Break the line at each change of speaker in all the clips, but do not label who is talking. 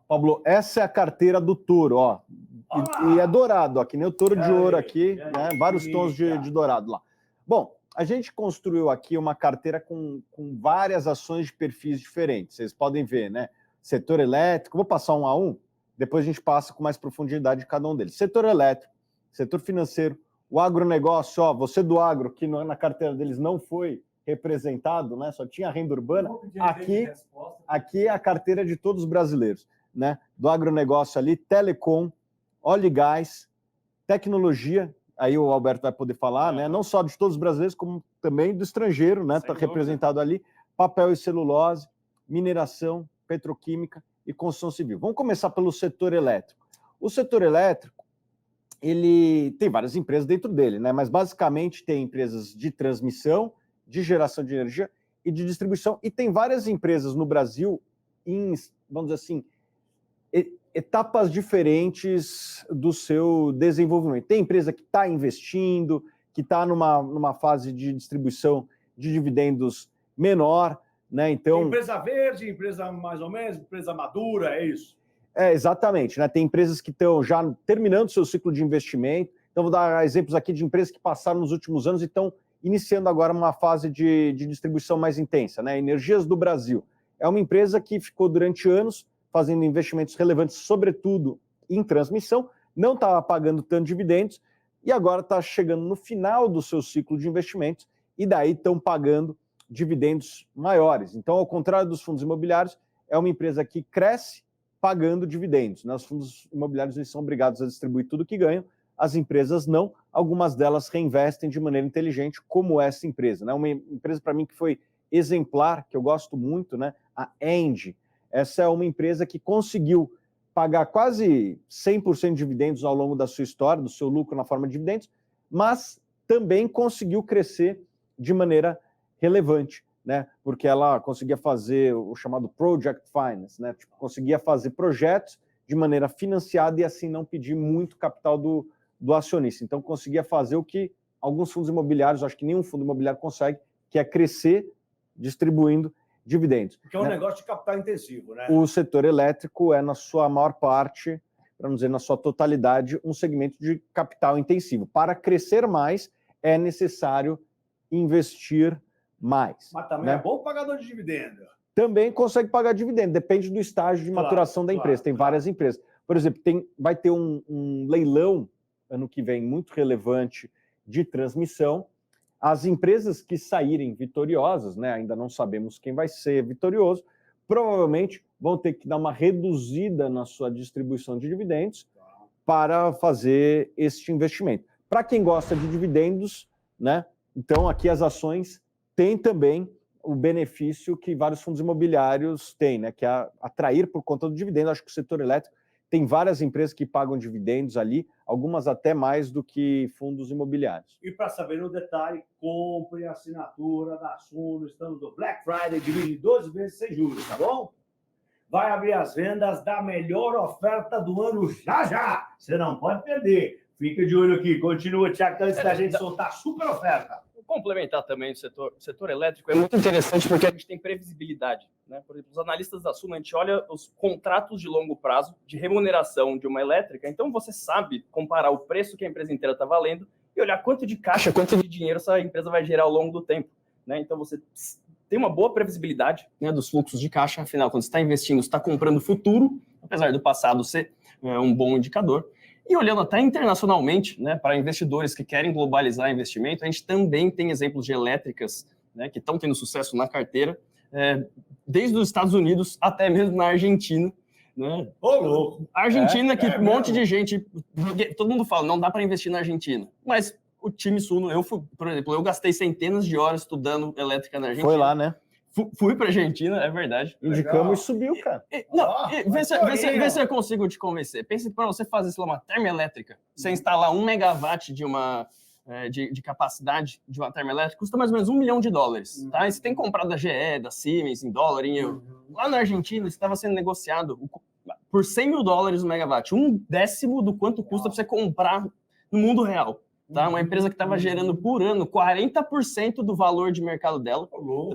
Pablo, essa é a carteira do touro, ó. E é dourado, ó, que nem o touro de ouro aqui, né? Vários tons de dourado lá. Bom, a gente construiu aqui uma carteira com várias ações de perfis diferentes. Vocês podem ver, né? Setor elétrico, vou passar um a um, depois a gente passa com mais profundidade de cada um deles. Setor elétrico, setor financeiro, o agronegócio, ó, você do agro, que na carteira deles não foi representado, né? Só tinha renda urbana. Aqui é a carteira de todos os brasileiros, né? Do agronegócio ali, telecom, óleo e gás, tecnologia, aí o Alberto vai poder falar, né? Não só de todos os brasileiros, como também do estrangeiro, né? Está representado ali, papel e celulose, mineração, petroquímica e construção civil. Vamos começar pelo setor elétrico. O setor elétrico, ele tem várias empresas dentro dele, né? Mas basicamente tem empresas de transmissão, de geração de energia e de distribuição, e tem várias empresas no Brasil em, vamos dizer assim, etapas diferentes do seu desenvolvimento. Tem empresa que está investindo, que está numa fase de distribuição de dividendos menor, né? Então,
empresa verde, empresa mais ou menos, empresa madura, é isso?
Exatamente, né? Tem empresas que estão já terminando seu ciclo de investimento. Então, vou dar exemplos aqui de empresas que passaram nos últimos anos e estão iniciando agora uma fase de distribuição mais intensa, né? Energias do Brasil. É uma empresa que ficou durante anos fazendo investimentos relevantes, sobretudo em transmissão, não estava pagando tanto dividendos e agora está chegando no final do seu ciclo de investimentos e daí estão pagando dividendos maiores. Então, ao contrário dos fundos imobiliários, é uma empresa que cresce pagando dividendos, né? Os fundos imobiliários eles são obrigados a distribuir tudo que ganham, as empresas não, algumas delas reinvestem de maneira inteligente, como essa empresa, né? Uma empresa, para mim, que foi exemplar, que eu gosto muito, né? A Engie. Essa é uma empresa que conseguiu pagar quase 100% de dividendos ao longo da sua história, do seu lucro na forma de dividendos, mas também conseguiu crescer de maneira relevante, né? Porque ela conseguia fazer o chamado Project Finance, né? Tipo, conseguia fazer projetos de maneira financiada e assim não pedir muito capital do acionista. Então, conseguia fazer o que alguns fundos imobiliários, acho que nenhum fundo imobiliário consegue, que é crescer distribuindo dividendos.
Porque é um negócio de capital intensivo, né?
O setor elétrico é, na sua maior parte, para não dizer na sua totalidade, um segmento de capital intensivo. Para crescer mais, é necessário investir mais.
Mas também
né?
é bom pagador de dividendo.
Também consegue pagar dividendo, depende do estágio de maturação da empresa. Tem várias empresas. Por exemplo, vai ter um leilão ano que vem muito relevante de transmissão. As empresas que saírem vitoriosas, né, ainda não sabemos quem vai ser vitorioso, provavelmente vão ter que dar uma reduzida na sua distribuição de dividendos para fazer este investimento. Para quem gosta de dividendos, né, então aqui as ações têm também o benefício que vários fundos imobiliários têm, né, que é atrair por conta do dividendo. Acho que o setor elétrico tem várias empresas que pagam dividendos ali, algumas até mais do que fundos imobiliários.
E para saber no detalhe, compre a assinatura da Suno, estamos no Black Friday, divide 12 vezes sem juros, tá bom? Vai abrir as vendas da melhor oferta do ano já! Você não pode perder. Fica de olho aqui, continua, Thiago, antes da gente soltar super oferta.
Complementar também o setor elétrico é muito interessante porque a gente tem previsibilidade, né? Por exemplo, os analistas da Suno, a gente olha os contratos de longo prazo de remuneração de uma elétrica, então você sabe comparar o preço que a empresa inteira está valendo e olhar quanto de caixa, quanto de dinheiro essa empresa vai gerar ao longo do tempo, né? Então você tem uma boa previsibilidade, né, dos fluxos de caixa, afinal, quando você está investindo, você está comprando o futuro, apesar do passado ser um bom indicador. E olhando até internacionalmente, né, para investidores que querem globalizar investimento, a gente também tem exemplos de elétricas, né, que estão tendo sucesso na carteira, desde os Estados Unidos até mesmo na Argentina. Né?
Ô, louco!
Argentina, um monte de gente... Todo mundo fala, não dá para investir na Argentina. Mas o time Suno, por exemplo, eu gastei centenas de horas estudando elétrica na Argentina.
Foi lá, né?
Fui para a Argentina, é verdade.
Indicamos e subiu, cara.
Vê se eu consigo te convencer. Pensa que para você fazer, sei lá, uma termoelétrica, você instalar 1 megawatt de capacidade de uma termoelétrica, custa mais ou menos $1 milhão. Tá? E você tem que comprar da GE, da Siemens, em dólar, em euro. Lá na Argentina, estava sendo negociado por $100 mil o megawatt, 1/10 do quanto custa para você comprar no mundo real. Tá? Uma empresa que estava gerando por ano 40% do valor de mercado dela.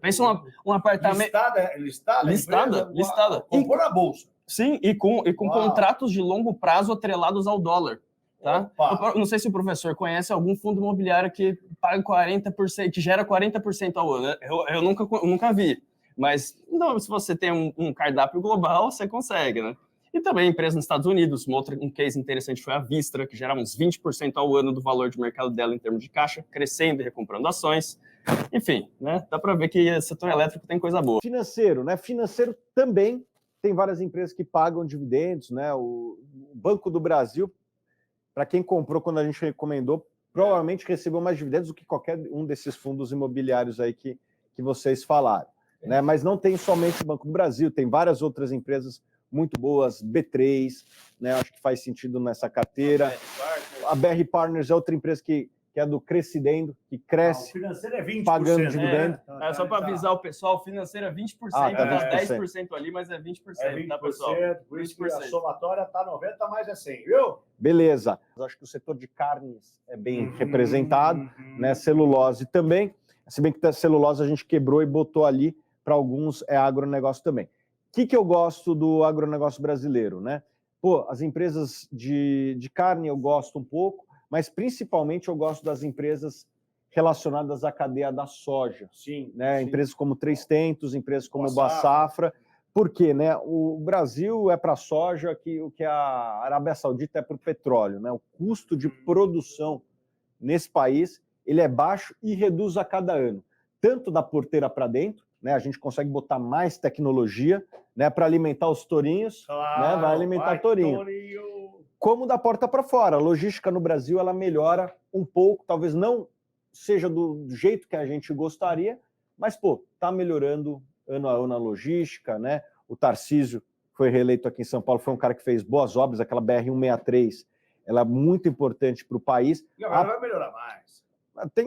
Pensa um apartamento...
Listada?
Listada.
Comprou na bolsa.
Sim, e com contratos de longo prazo atrelados ao dólar. Tá? Eu não sei se o professor conhece algum fundo imobiliário que paga 40%, que gera 40% ao ano. Eu nunca vi. Mas não, se você tem um cardápio global, você consegue, né? E também empresas nos Estados Unidos. Um case interessante foi a Vistra, que gera uns 20% ao ano do valor de mercado dela em termos de caixa, crescendo e recomprando ações. Enfim, né? Dá para ver que o setor elétrico tem coisa boa.
Financeiro, né? Financeiro também tem várias empresas que pagam dividendos, né? O Banco do Brasil, para quem comprou quando a gente recomendou, provavelmente recebeu mais dividendos do que qualquer um desses fundos imobiliários aí que vocês falaram, né? Mas não tem somente o Banco do Brasil, tem várias outras empresas muito boas, B3, né? Acho que faz sentido nessa carteira. A BR Partners é outra empresa que é do Crescidendo, que cresce,
o financeiro é 20%,
pagando dividendo.
Só para avisar o pessoal, o financeiro é 20%,
tá
10% ali, mas é 20%,
tá, pessoal? Por isso
20%.
que a somatória tá 90, mais é 100, viu?
Beleza. Acho que o setor de carnes é bem representado, né? Celulose também. Se bem que a celulose a gente quebrou e botou ali, para alguns é agronegócio também. O que eu gosto do agronegócio brasileiro, né? Pô, as empresas de carne eu gosto um pouco, mas principalmente eu gosto das empresas relacionadas à cadeia da soja.
Sim.
Né?
Sim.
Empresas como Três Tentos, empresas como Boa Safra. Por quê? Né? O Brasil é para a soja o que a Arábia Saudita é para o petróleo. Né? O custo de produção nesse país ele é baixo e reduz a cada ano. Tanto da porteira para dentro, né? A gente consegue botar mais tecnologia, né? Para alimentar os tourinhos, né? Vai alimentar tourinho. Como da porta para fora. A logística no Brasil ela melhora um pouco, talvez não seja do jeito que a gente gostaria, mas pô, tá melhorando ano a ano a logística, né? O Tarcísio foi reeleito aqui em São Paulo, foi um cara que fez boas obras, aquela BR-163, ela é muito importante para o país.
E agora vai melhorar mais.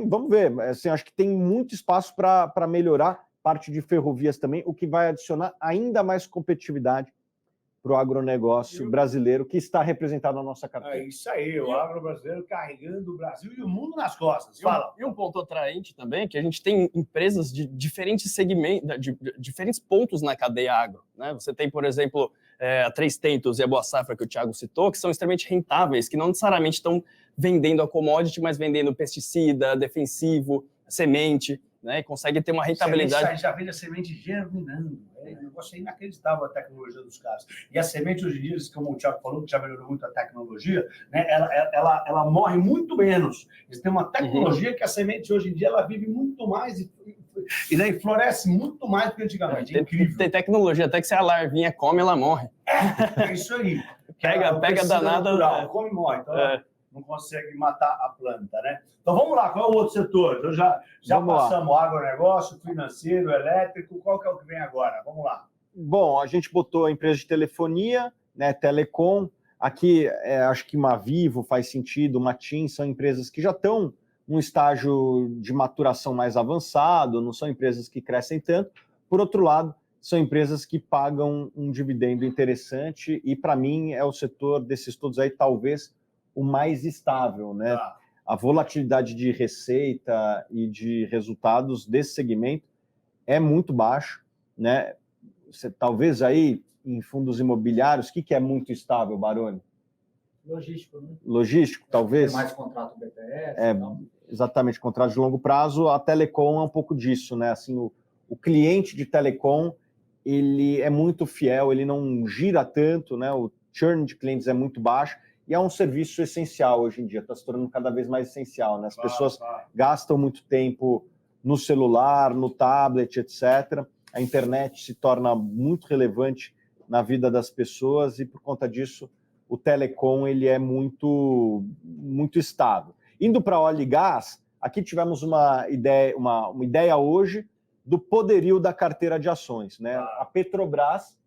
Vamos ver, assim, acho que tem muito espaço para melhorar, parte de ferrovias também, o que vai adicionar ainda mais competitividade para o agronegócio brasileiro, que está representado na nossa carteira.
É isso aí, o agro brasileiro carregando o Brasil e o mundo nas costas. Fala.
E um ponto atraente também, que a gente tem empresas de diferentes segmentos, de diferentes pontos na cadeia agro. Né? Você tem, por exemplo, a Três Tentos e a Boa Safra, que o Thiago citou, que são extremamente rentáveis, que não necessariamente estão vendendo a commodity, mas vendendo pesticida, defensivo, semente, né? E consegue ter uma rentabilidade.
Semente, já vende a semente germinando. É um negócio inacreditável a tecnologia dos caras. E a semente, hoje em dia, como o Thiago falou, que já melhorou muito a tecnologia, né? Ela morre muito menos. Eles têm uma tecnologia que a semente, hoje em dia, ela vive muito mais e daí floresce muito mais do que antigamente. É incrível.
Tem tecnologia, até que se a larvinha come, ela morre.
É isso aí.
Pega danada.
Natural, come e morre. Então, não consegue matar a planta, né? Então vamos lá, qual é o outro setor? Então, já passamos agronegócio, financeiro, elétrico, qual que é o que vem agora? Vamos lá.
Bom, a gente botou a empresa de telefonia, né, Telecom, aqui acho que uma Vivo faz sentido, uma TIM, são empresas que já estão num estágio de maturação mais avançado, não são empresas que crescem tanto. Por outro lado, são empresas que pagam um dividendo interessante e, para mim, é o setor desses todos aí, talvez, o mais estável, né? A volatilidade de receita e de resultados desse segmento é muito baixo, né? Talvez aí em fundos imobiliários, o que é muito estável, Baroni?
Logístico, né?
Logístico, talvez.
Tem mais contrato BTS.
Exatamente, contrato de longo prazo. A Telecom é um pouco disso, né? Assim, o cliente de Telecom ele é muito fiel, ele não gira tanto, né? O churn de clientes é muito baixo. E é um serviço essencial hoje em dia, está se tornando cada vez mais essencial, né? As pessoas gastam muito tempo no celular, no tablet, etc. A internet se torna muito relevante na vida das pessoas e, por conta disso, o telecom ele é muito estável. Indo para óleo e gás, aqui tivemos uma ideia hoje do poderio da carteira de ações, né? A Petrobras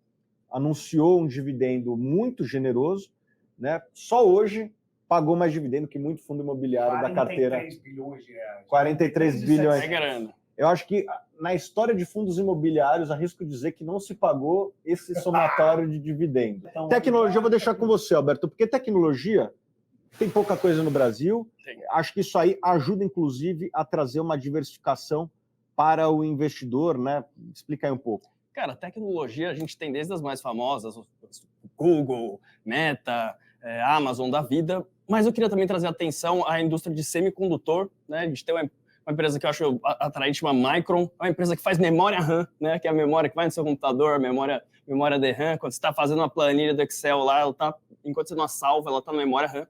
anunciou um dividendo muito generoso, né? Só hoje pagou mais dividendo que muito fundo imobiliário da carteira.
43 bilhões de reais.
43 bilhões.
É grande.
Eu acho que na história de fundos imobiliários, arrisco dizer que não se pagou esse somatório de dividendo. Então, tecnologia eu vou deixar com você, Alberto, porque tecnologia tem pouca coisa no Brasil.
Sim.
Acho que isso aí ajuda, inclusive, a trazer uma diversificação para o investidor, né? Explica aí um pouco.
Cara, tecnologia a gente tem desde as mais famosas, o Google, Meta, Amazon da vida, mas eu queria também trazer atenção à indústria de semicondutor, né? A gente tem uma empresa que eu acho atraente, chama Micron, é uma empresa que faz memória RAM, né? Que é a memória que vai no seu computador, memória DRAM. Quando você está fazendo uma planilha do Excel lá, ela tá, enquanto você não a salva, ela está na memória RAM.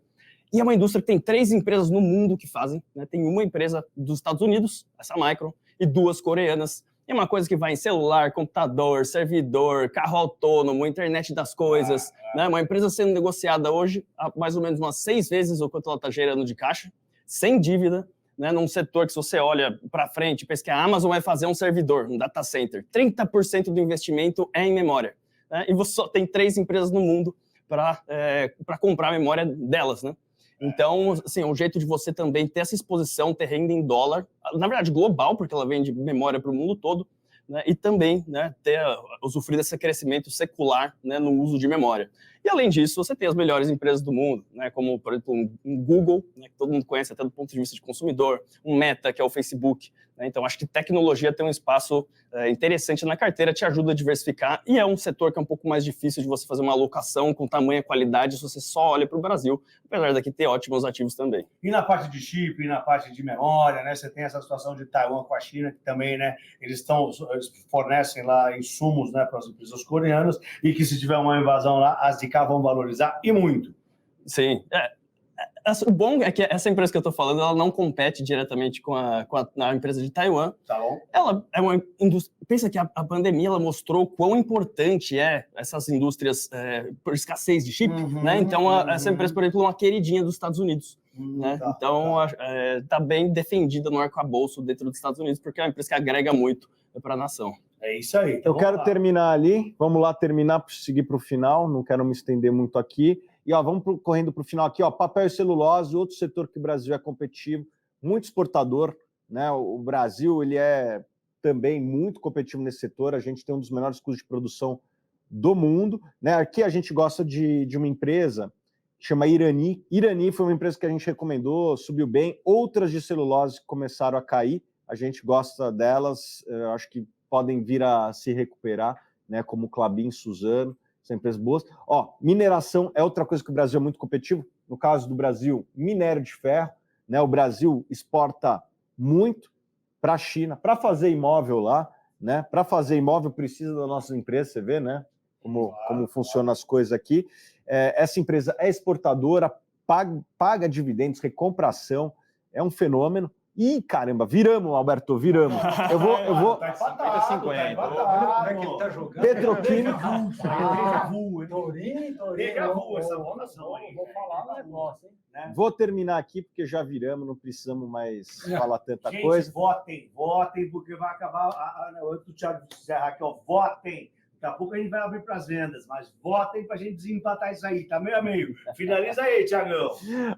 E é uma indústria que tem 3 empresas no mundo que fazem, né? Tem uma empresa dos Estados Unidos, essa Micron, e 2 coreanas. É uma coisa que vai em celular, computador, servidor, carro autônomo, internet das coisas, né? Uma empresa sendo negociada hoje a mais ou menos umas 6 vezes o quanto ela está gerando de caixa, sem dívida, né? Num setor que, se você olha para frente, pensa que a Amazon vai fazer um servidor, um data center, 30% do investimento é em memória, né? E você só tem 3 empresas no mundo para comprar a memória delas, né? Então, assim, é um jeito de você também ter essa exposição, ter renda em dólar, na verdade global, porque ela vende memória para o mundo todo, né? E também, né, usufruir desse crescimento secular, né, no uso de memória. E, além disso, você tem as melhores empresas do mundo, né, como, por exemplo, um Google, né, que todo mundo conhece até do ponto de vista de consumidor, um Meta, que é o Facebook, né? Então, acho que tecnologia tem um espaço interessante na carteira, te ajuda a diversificar, e é um setor que é um pouco mais difícil de você fazer uma alocação com tamanha qualidade se você só olha para o Brasil, apesar daqui ter ótimos ativos também.
E na parte de chip, e na parte de memória, né? Você tem essa situação de Taiwan com a China, que também, né? Eles fornecem lá insumos, né, para as empresas coreanas, e que, se tiver uma invasão lá, as de cá vão valorizar, e muito.
Sim. O bom é que essa empresa que eu estou falando, ela não compete diretamente com a empresa de Taiwan.
Tá bom?
Ela é uma indústria... Pensa que a pandemia ela mostrou quão importante essas indústrias por escassez de chip, né? Então, essa empresa, por exemplo, é uma queridinha dos Estados Unidos. Né? Então, está bem defendida no arcabouço dentro dos Estados Unidos, porque é uma empresa que agrega muito para a nação.
É isso aí.
Eu quero terminar ali, vamos lá terminar para seguir para o final, não quero me estender muito aqui. E vamos correndo para o final aqui, papel e celulose, outro setor que o Brasil é competitivo, muito exportador, né? O Brasil ele é também muito competitivo nesse setor, a gente tem um dos menores custos de produção do mundo, né? Aqui a gente gosta de uma empresa que chama Irani. Irani foi uma empresa que a gente recomendou, subiu bem, outras de celulose começaram a cair, a gente gosta delas, acho que podem vir a se recuperar, né? Como Klabin, Suzano, são empresas boas. Mineração é outra coisa que o Brasil é muito competitivo. No caso do Brasil, minério de ferro, né? O Brasil exporta muito para a China, para fazer imóvel lá, né? Para fazer imóvel precisa da nossa empresa, você vê, né? Como funcionam as coisas aqui. Essa empresa é exportadora, paga dividendos, recompra ação, é um fenômeno. Ih, caramba, viramos, Alberto, viramos. Eu vou...
Tá
50-50.
Como é que ele tá jogando?
Petroquímica.
Tourinho, essa votação aí.
Vou falar um negócio, hein?
Vou terminar aqui, porque já viramos, não precisamos mais falar tanta
Gente,
coisa.
votem, porque vai acabar... O Thiago encerrar aqui, votem. Daqui a pouco a gente vai abrir para as vendas, mas votem para a gente desempatar isso aí, tá meio a meio. Finaliza aí, Thiagão.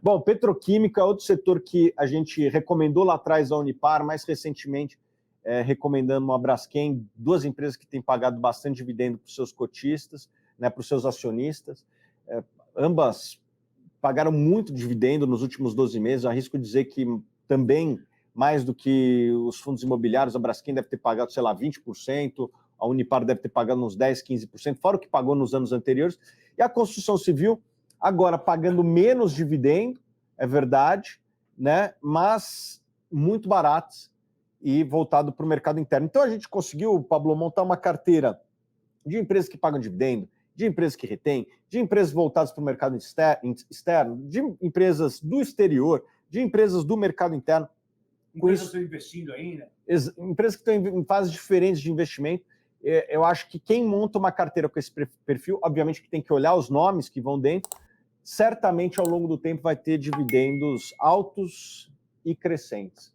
Bom, petroquímica é outro setor que a gente recomendou lá atrás a Unipar, mais recentemente recomendando uma Braskem, 2 empresas que têm pagado bastante dividendo para os seus cotistas, né, para os seus acionistas. Ambas pagaram muito dividendo nos últimos 12 meses, arrisco dizer que também, mais do que os fundos imobiliários, a Braskem deve ter pagado, sei lá, 20%, a Unipar deve ter pagado uns 10%, 15%, fora o que pagou nos anos anteriores. E a construção civil, agora pagando menos dividendo, é verdade, né? Mas muito baratos e voltado para o mercado interno. Então a gente conseguiu, Pablo, montar uma carteira de empresas que pagam dividendo, de empresas que retêm, de empresas voltadas para o mercado externo, de empresas do exterior, de empresas do mercado interno.
Empresas que estão investindo ainda.
Empresas que estão em fases diferentes de investimento. Eu acho que quem monta uma carteira com esse perfil, obviamente que tem que olhar os nomes que vão dentro, certamente ao longo do tempo vai ter dividendos altos e crescentes.